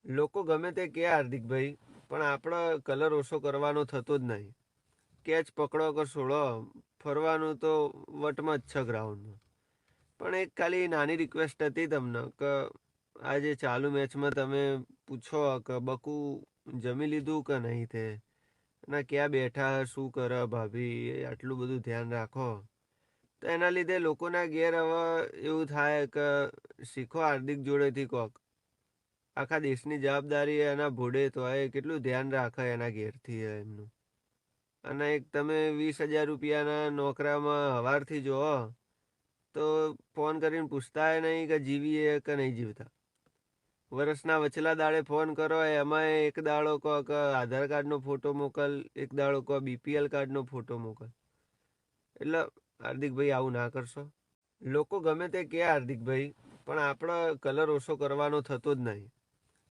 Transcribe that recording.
લોકો ગમે તે કે હાર્દિકભાઈ, પણ આપણો કલર ઓછો કરવાનો થતો જ નહીં. કેચ પકડો કે છોડો, ફરવાનું તો વટમાં જ છે ગ્રાઉન્ડમાં. પણ એક ખાલી નાની રિક્વેસ્ટ હતી તમને કે આજે ચાલુ મેચમાં તમે પૂછો કે બકુ જમી લીધું કે નહીં તે, ના ક્યાં બેઠા, શું કરે ભાભી, આટલું બધું ધ્યાન રાખો. તો એના લીધે લોકોના ઘેર હવે એવું થાય કે શીખો હાર્દિક જોડેથી કોક. આખા દેશની જવાબદારી એના ભોડે તો એ કેટલું ધ્યાન રાખે એના ઘેરથી એમનું. અને એક તમે 20,000 રૂપિયાના નોકરામાં હવારથી જોવો તો ફોન કરીને પૂછતા નહીં કે જીવીએ કે નહીં જીવતા. વર્ષના વચલા દાડે ફોન કરો એમાં એક દાડો કહો કે આધાર કાર્ડનો ફોટો મોકલ, એક દાડો કહો બીપીએલ કાર્ડનો ફોટો મોકલ. એટલે હાર્દિકભાઈ આવું ના કરશો. લોકો ગમે તે કે હાર્દિકભાઈ, પણ આપણો કલર ઓછો કરવાનો થતો જ નહીં.